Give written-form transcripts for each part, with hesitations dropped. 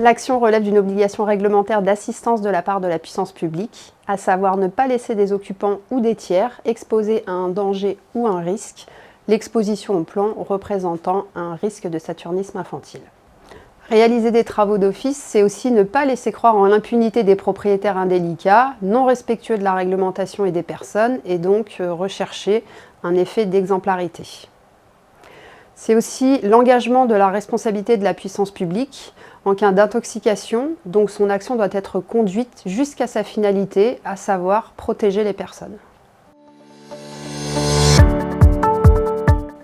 L'action relève d'une obligation réglementaire d'assistance de la part de la puissance publique, à savoir ne pas laisser des occupants ou des tiers exposés à un danger ou un risque, l'exposition au plomb représentant un risque de saturnisme infantile. Réaliser des travaux d'office, c'est aussi ne pas laisser croire en l'impunité des propriétaires indélicats, non respectueux de la réglementation et des personnes, et donc rechercher un effet d'exemplarité. C'est aussi l'engagement de la responsabilité de la puissance publique en cas d'intoxication, donc son action doit être conduite jusqu'à sa finalité, à savoir protéger les personnes.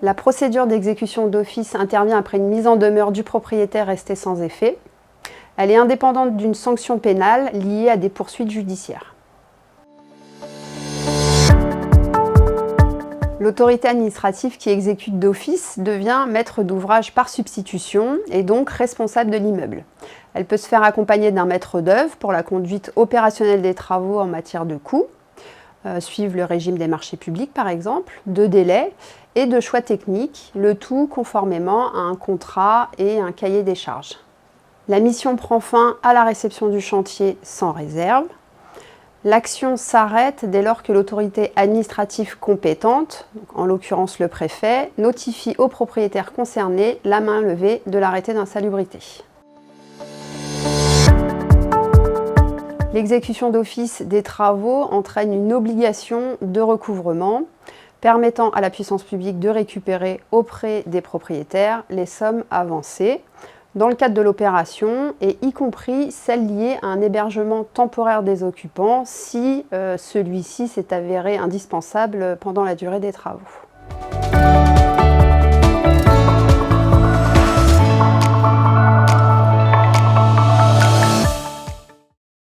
La procédure d'exécution d'office intervient après une mise en demeure du propriétaire restée sans effet. Elle est indépendante d'une sanction pénale liée à des poursuites judiciaires. L'autorité administrative qui exécute d'office devient maître d'ouvrage par substitution et donc responsable de l'immeuble. Elle peut se faire accompagner d'un maître d'œuvre pour la conduite opérationnelle des travaux en matière de coûts, suivre le régime des marchés publics par exemple, de délais et de choix techniques, le tout conformément à un contrat et un cahier des charges. La mission prend fin à la réception du chantier sans réserve. L'action s'arrête dès lors que l'autorité administrative compétente, en l'occurrence le préfet, notifie au propriétaire concerné la main levée de l'arrêté d'insalubrité. L'exécution d'office des travaux entraîne une obligation de recouvrement permettant à la puissance publique de récupérer auprès des propriétaires les sommes avancées dans le cadre de l'opération et y compris celles liées à un hébergement temporaire des occupants si celui-ci s'est avéré indispensable pendant la durée des travaux.